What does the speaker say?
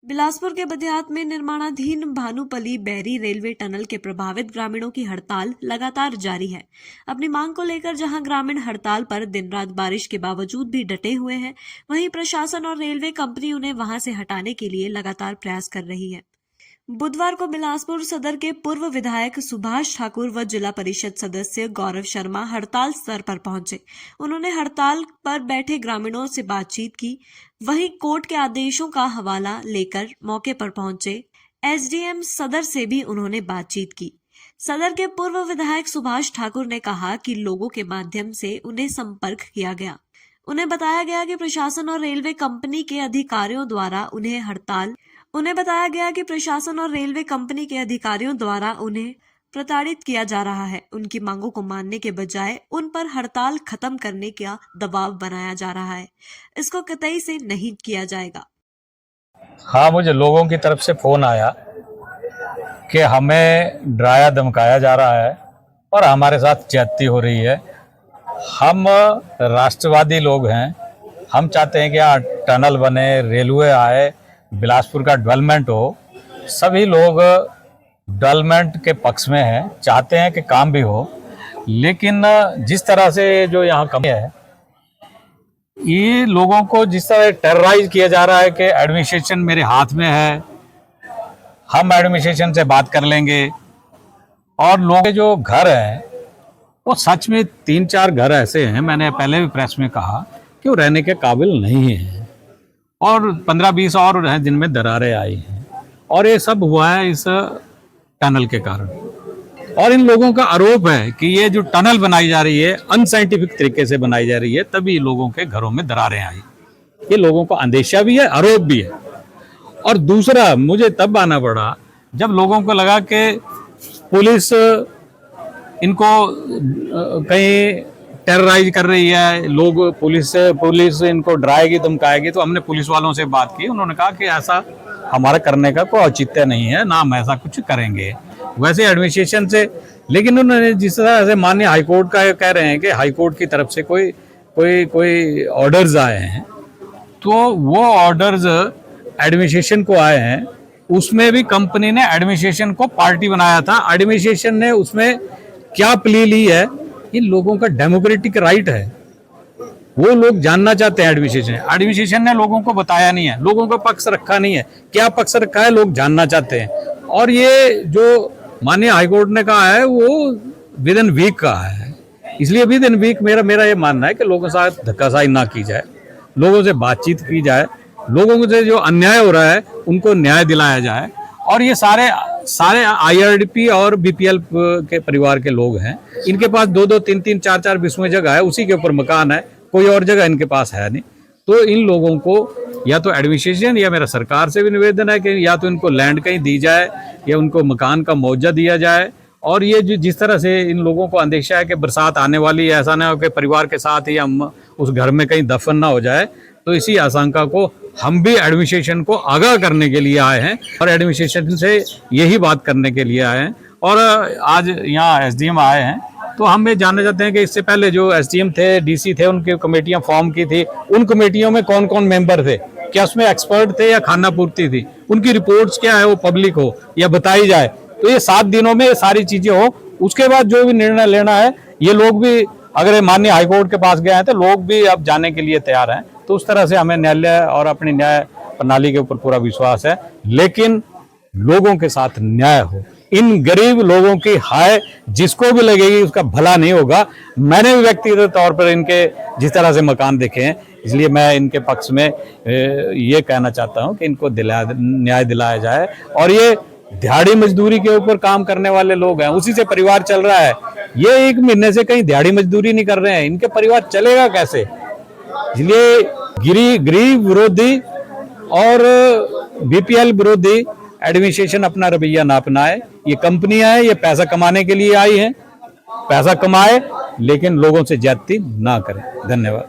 बिलासपुर के बदियात में निर्माणाधीन भानुपली बैरी रेलवे टनल के प्रभावित ग्रामीणों की हड़ताल लगातार जारी है। अपनी मांग को लेकर जहां ग्रामीण हड़ताल पर दिन रात बारिश के बावजूद भी डटे हुए हैं, वहीं प्रशासन और रेलवे कंपनी उन्हें वहां से हटाने के लिए लगातार प्रयास कर रही है। बुधवार को बिलासपुर सदर के पूर्व विधायक सुभाष ठाकुर व जिला परिषद सदस्य गौरव शर्मा हड़ताल स्थल पर पहुंचे। उन्होंने हड़ताल पर बैठे ग्रामीणों से बातचीत की। वहीं कोर्ट के आदेशों का हवाला लेकर मौके पर पहुंचे एसडीएम सदर से भी उन्होंने बातचीत की। सदर के पूर्व विधायक सुभाष ठाकुर ने कहा कि लोगों के माध्यम से उन्हें संपर्क किया गया। उन्हें बताया गया कि प्रशासन और रेलवे कंपनी के अधिकारियों द्वारा उन्हें प्रताड़ित किया जा रहा है। उनकी मांगों को मानने के बजाय उन पर हड़ताल खत्म करने का दबाव बनाया जा रहा है। इसको कतई से नहीं किया जाएगा। हाँ, मुझे लोगों की तरफ से फोन आया कि हमें डराया धमकाया जा रहा है और हमारे साथ ज्यादती हो रही है। हम राष्ट्रवादी लोग हैं, हम चाहते हैं कि यहाँ टनल बने, रेलवे आए, बिलासपुर का डेवलपमेंट हो। सभी लोग डेवलपमेंट के पक्ष में हैं, चाहते हैं कि काम भी हो, लेकिन जिस तरह से जो यहाँ कमी है, ये लोगों को जिस तरह टेरराइज किया जा रहा है कि एडमिनिस्ट्रेशन मेरे हाथ में है, हम एडमिनिस्ट्रेशन से बात कर लेंगे। और लोगों के जो घर हैं वो सच में 3-4 घर ऐसे हैं, मैंने पहले भी प्रेस में कहा कि वो रहने के काबिल नहीं हैं, और 15-20 और हैं जिनमें दरारें आई हैं, और ये सब हुआ है इस टनल के कारण। और इन लोगों का आरोप है कि ये जो टनल बनाई जा रही है अनसाइंटिफिक तरीके से बनाई जा रही है, तभी लोगों के घरों में दरारें आई। ये लोगों को अंदेशा भी है, आरोप भी है। और दूसरा, मुझे तब आना पड़ा जब लोगों को लगा कि पुलिस इनको कहीं टेरराइज कर रही है, लोग पुलिस इनको डराएगी धमकाएगी। तो हमने पुलिस वालों से बात की, उन्होंने कहा कि ऐसा हमारा करने का कोई औचित्य नहीं है, ना हम ऐसा कुछ करेंगे। वैसे एडमिनिस्ट्रेशन से, लेकिन उन्होंने जिस तरह से माननीय हाईकोर्ट का कह रहे हैं कि हाईकोर्ट की तरफ से कोई ऑर्डर्स आए हैं, तो वो ऑर्डर्स एडमिनिस्ट्रेशन को आए हैं। उसमें भी कंपनी ने एडमिनिस्ट्रेशन को पार्टी बनाया था। एडमिनिस्ट्रेशन ने उसमें क्या प्ली ली है, इन लोगों का डेमोक्रेटिक राइट है, वो लोग जानना चाहते हैं। एडमिनिस्ट्रेशन ने लोगों को बताया नहीं है, लोगों का पक्ष रखा नहीं है। क्या पक्ष रखा है, लोग जानना चाहते हैं। और ये जो माननीय हाईकोर्ट ने कहा है वो विद इन वीक कहा है, इसलिए विद इन वीक मेरा ये मानना है कि लोगों के साथ धक्काशाही ना की जाए, लोगों से बातचीत की जाए, लोगों से जो अन्याय हो रहा है उनको न्याय दिलाया जाए। और ये सारे IRDP और BPL के परिवार के लोग हैं, इनके पास 2-2, 3-3, 4-4 बिस्वें जगह है, उसी के ऊपर मकान है, कोई और जगह इनके पास है नहीं। तो इन लोगों को या तो एडमिनिस्ट्रेशन या मेरा सरकार से भी निवेदन है कि या तो इनको लैंड कहीं दी जाए या उनको मकान का मुआवजा दिया जाए। और ये जिस तरह से इन लोगों को अंदेशा है कि बरसात आने वाली है, ऐसा ना हो कि परिवार के साथ ही हम उस घर में कहीं दफन ना हो जाए, तो इसी आशंका को हम भी एडमिनिस्ट्रेशन को आगाह करने के लिए आए हैं और एडमिनिस्ट्रेशन से यही बात करने के लिए आए हैं। और आज यहाँ SDM आए हैं, तो हम ये जानना चाहते हैं कि इससे पहले जो SDM थे, DC थे, उनकी कमेटियां फॉर्म की थी, उन कमेटियों में कौन कौन मेंबर थे, क्या उसमें एक्सपर्ट थे या खाना पूर्ति थी, उनकी रिपोर्ट्स क्या है वो पब्लिक हो या बताई जाए। तो ये 7 दिनों में ये सारी चीजें हो, उसके बाद जो भी निर्णय लेना है, ये लोग भी अगर माननीय हाईकोर्ट के पास गए हैं तो लोग भी अब जाने के लिए तैयार हैं। तो उस तरह से हमें न्यायालय और अपनी न्याय प्रणाली के ऊपर पूरा विश्वास है, लेकिन लोगों के साथ न्याय हो। इन गरीब लोगों की हाय जिसको भी लगेगी उसका भला नहीं होगा। मैंने भी व्यक्तिगत तौर पर इनके जिस तरह से मकान देखे हैं, इसलिए मैं इनके पक्ष में ये कहना चाहता हूं कि इनको न्याय दिलाया जाए। और ये दिहाड़ी मजदूरी के ऊपर काम करने वाले लोग हैं, उसी से परिवार चल रहा है। ये 1 महीने से कहीं दिहाड़ी मजदूरी नहीं कर रहे हैं, इनके परिवार चलेगा कैसे? इसलिए गरीब विरोधी और BPL विरोधी एडमिनिस्ट्रेशन अपना रवैया ना अपनाए। ये कंपनियां हैं, ये पैसा कमाने के लिए आई हैं, पैसा कमाए लेकिन लोगों से ज्यादती ना करें। धन्यवाद।